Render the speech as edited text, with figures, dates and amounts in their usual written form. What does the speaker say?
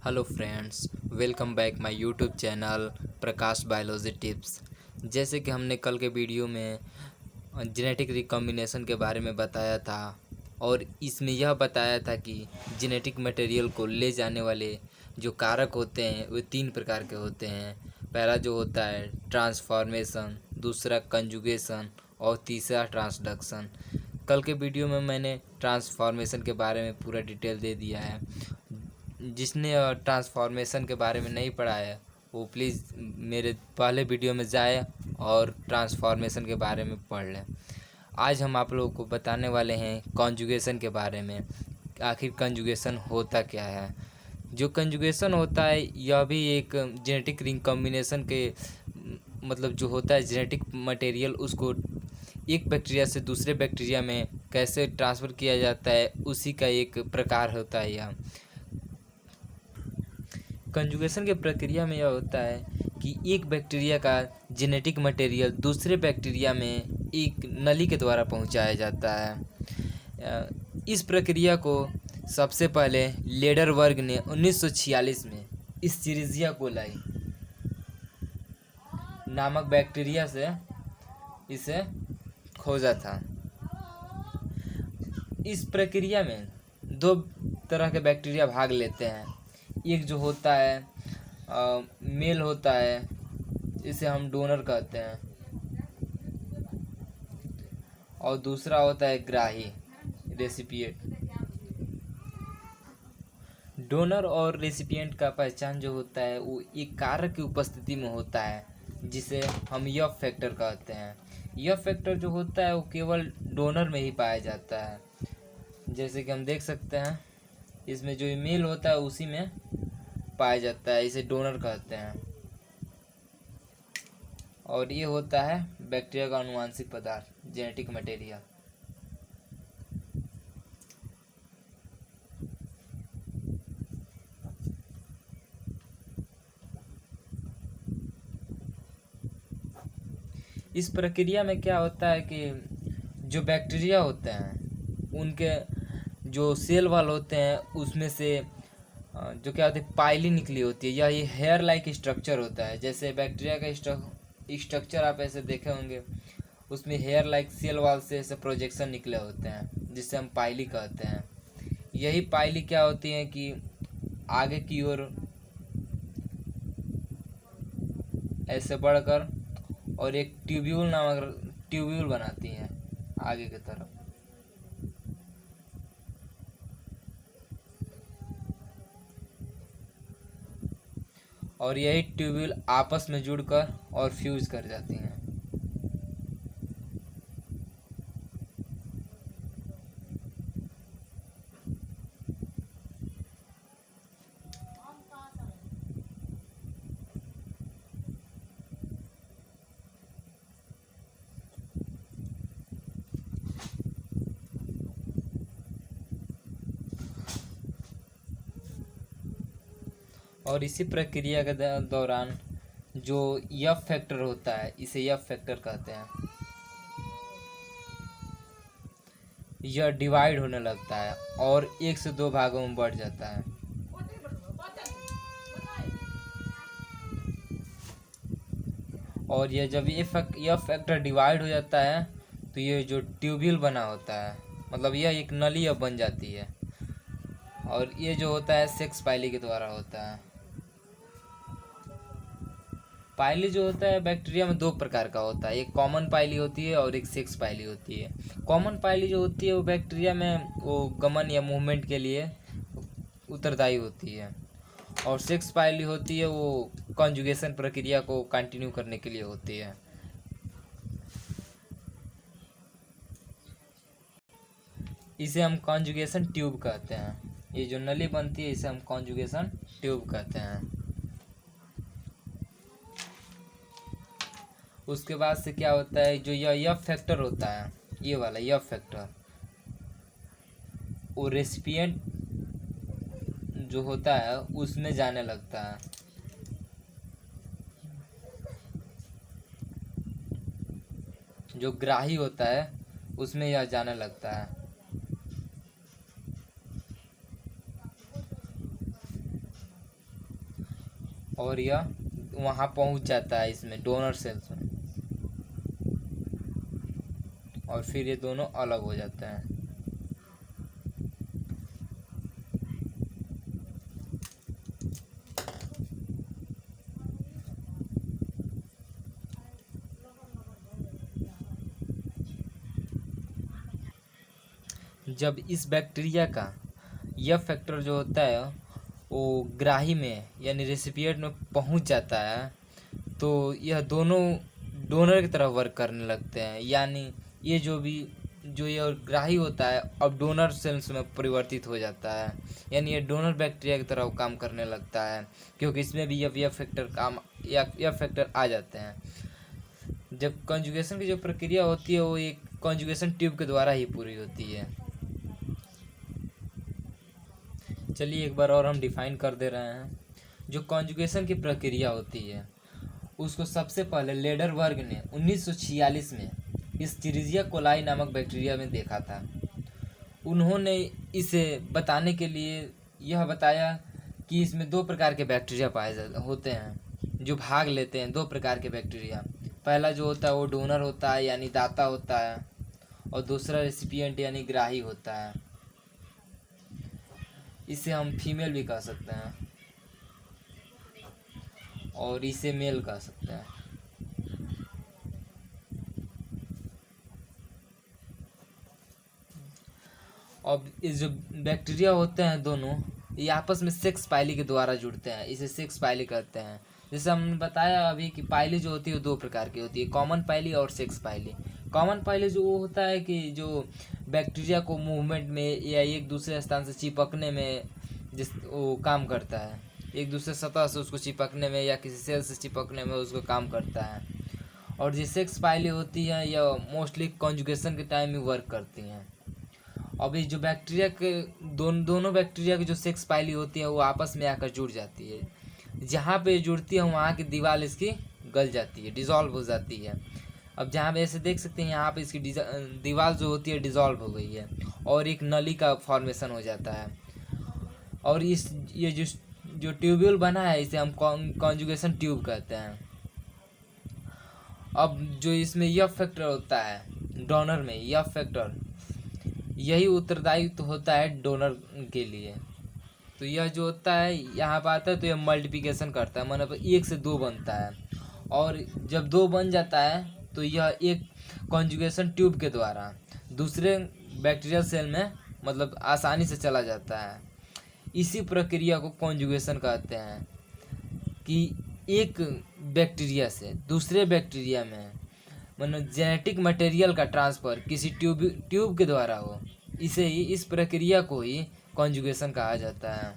Hello friends, welcome back my YouTube channel Prakash biology tips. जैसे कि हमने कल के वीडियो में जेनेटिक रिकॉम्बिनेशन के बारे में बताया था और इसमें यह बताया था कि जेनेटिक मटेरियल को ले जाने वाले जो कारक होते हैं वे तीन प्रकार के होते हैं। पहला जो होता है ट्रांसफॉर्मेशन, दूसरा कंजुगेशन और तीसरा ट्रांसडक्शन। कल के वीडियो में मैंने ट्रांसफॉर्मेशन के बारे में पूरा डिटेल दे दिया है। जिसने ट्रांसफॉर्मेशन के बारे में नहीं पढ़ा है वो प्लीज़ मेरे पहले वीडियो में जाए और ट्रांसफॉर्मेशन के बारे में पढ़ लें। आज हम आप लोगों को बताने वाले हैं कॉन्जुगेशन के बारे में। आखिर कॉन्जुगेशन होता क्या है। जो कंजुगेशन होता है यह भी एक जेनेटिक रिकॉम्बिनेशन के मतलब जो होता है जेनेटिक मटेरियल उसको एक बैक्टीरिया से दूसरे बैक्टीरिया में कैसे ट्रांसफ़र किया जाता है उसी का एक प्रकार होता है यह। कंजुगेशन की प्रक्रिया में यह होता है कि एक बैक्टीरिया का जेनेटिक मटेरियल दूसरे बैक्टीरिया में एक नली के द्वारा पहुंचाया जाता है। इस प्रक्रिया को सबसे पहले लेडरवर्ग ने 1946 में इस्चेरिशिया कोलाई नामक बैक्टीरिया से इसे खोजा था। इस प्रक्रिया में दो तरह के बैक्टीरिया भाग लेते हैं। एक जो होता है मेल होता है, इसे हम डोनर कहते हैं, और दूसरा होता है ग्राही, रेसिपिएंट। डोनर और रेसिपिएंट का पहचान जो होता है वो एक कारक की उपस्थिति में होता है जिसे हम यफ फैक्टर कहते हैं। यह फैक्टर जो होता है वो केवल डोनर में ही पाया जाता है। जैसे कि हम देख सकते हैं इसमें जो मेल होता है उसी में पाया जाता है, इसे डोनर कहते हैं। और ये होता है बैक्टीरिया का आनुवांशिक पदार्थ, जेनेटिक मटेरियल। इस प्रक्रिया में क्या होता है कि जो बैक्टीरिया होते हैं उनके जो सेल वॉल होते हैं उसमें से जो क्या होती है पाइली निकली होती है। यह ये हेयर लाइक स्ट्रक्चर होता है। जैसे बैक्टीरिया का स्ट्रक्चर आप ऐसे देखे होंगे, उसमें हेयर लाइक सेल वॉल से ऐसे प्रोजेक्शन निकले होते हैं जिससे हम पाइली कहते हैं। यही पाइली क्या होती है कि आगे की ओर ऐसे बढ़कर और एक ट्यूब्यूल बनाती हैं आगे की तरफ। और यही ट्यूब्यूल आपस में जुड़कर और फ्यूज कर जाती हैं। और इसी प्रक्रिया के दौरान जो यफ फैक्टर होता है इसे यफ फैक्टर कहते हैं, यह डिवाइड होने लगता है और एक से दो भागों में बढ़ जाता है। और यह जब यह फैक्टर डिवाइड हो जाता है तो ये जो ट्यूब्यूल बना होता है मतलब यह एक नली अब बन जाती है। और ये जो होता है सेक्स पाइली के द्वारा होता है। पाइली जो होता है बैक्टीरिया में दो प्रकार का होता है, एक कॉमन पाइली होती है और एक सेक्स पाइली होती है। कॉमन पाइली जो होती है वो बैक्टीरिया में वो गमन या मूवमेंट के लिए उत्तरदायी होती है, और सेक्स पाइली होती है वो कॉन्जुगेशन प्रक्रिया को कंटिन्यू करने के लिए होती है। इसे हम कॉन्जुगेशन ट्यूब कहते हैं। ये जो नली बनती है इसे हम कॉन्जुगेशन ट्यूब कहते हैं। उसके बाद से क्या होता है, जो यह फैक्टर होता है, ये वाला यह फैक्टर वो रेसिपिएंट जो होता है उसमें जाने लगता है। जो ग्राही होता है उसमें यह जाने लगता है। और यह वहाँ पहुँच जाता है इसमें डोनर सेल्स में, और फिर ये दोनों अलग हो जाते हैं। जब इस बैक्टीरिया का यह फैक्टर जो होता है वो ग्राही में यानी रेसिपिएंट में पहुंच जाता है, तो यह दोनों डोनर की तरह वर्क करने लगते हैं। यानी ये जो ये ग्राही होता है अब डोनर सेल्स में परिवर्तित हो जाता है, यानी ये डोनर बैक्टीरिया की तरह काम करने लगता है, क्योंकि इसमें भी यह फैक्टर यह फैक्टर आ जाते हैं। जब कॉन्जुगेशन की जो प्रक्रिया होती है वो एक कॉन्जुगेशन ट्यूब के द्वारा ही पूरी होती है। चलिए एक बार और हम डिफाइन कर दे रहे हैं। जो कॉन्जुगेशन की प्रक्रिया होती है उसको सबसे पहले लेडरबर्ग ने 1946 में इस्चेरिचिया कोलाई नामक बैक्टीरिया में देखा था। उन्होंने इसे बताने के लिए यह बताया कि इसमें दो प्रकार के बैक्टीरिया पाए होते हैं जो भाग लेते हैं। दो प्रकार के बैक्टीरिया, पहला जो होता है वो डोनर होता है यानी दाता होता है, और दूसरा रेसिपिएंट यानी ग्राही होता है। इसे हम फीमेल भी कह सकते हैं और इसे मेल कह सकते हैं। अब इस जो बैक्टीरिया होते हैं दोनों ये आपस में सेक्स पाइली के द्वारा जुड़ते हैं, इसे सेक्स पाइली कहते हैं। जैसे हमने बताया अभी कि पाइली जो होती है दो प्रकार की होती है, कॉमन पाइली और सेक्स पाइली। कॉमन पाइली जो वो होता है कि जो बैक्टीरिया को मूवमेंट में या एक दूसरे स्थान से चिपकने में जिस वो काम करता है, एक दूसरे सतह से उसको चिपकने में या किसी सेल से चिपकने में उसको काम करता है। और जो सेक्स पाइली होती हैं यह मोस्टली कॉन्जुगेशन के टाइम में वर्क करती हैं। अब ये जो बैक्टीरिया के दोनों बैक्टीरिया की जो सेक्स पाइली होती है वो आपस में आकर जुड़ जाती है। जहाँ पे जुड़ती है वहाँ की दीवार इसकी गल जाती है, डिज़ोल्व हो जाती है। अब जहाँ पे ऐसे देख सकते हैं यहाँ पे इसकी दीवार जो होती है डिज़ोल्व हो गई है और एक नली का फॉर्मेशन हो जाता है। और ये जो ट्यूब्यूल बना है इसे हम कॉन्जुगेशन ट्यूब कहते हैं। अब जो इसमें यह फैक्टर होता है डोनर में, यह फैक्टर यही उत्तरदायी तो होता है डोनर के लिए। तो यह जो होता है यहाँ पर आता है तो यह मल्टीप्लिकेशन करता है, मतलब 1 से 2 बनता है। और जब 2 बन जाता है तो यह एक कॉन्जुगेशन ट्यूब के द्वारा दूसरे बैक्टीरियल सेल में मतलब आसानी से चला जाता है। इसी प्रक्रिया को कॉन्जुगेशन कहते हैं कि एक बैक्टीरिया से दूसरे बैक्टीरिया में मतलब जेनेटिक मटेरियल का ट्रांसफ़र किसी ट्यूब के द्वारा हो, इस प्रक्रिया को ही कॉन्जुगेशन कहा जाता है।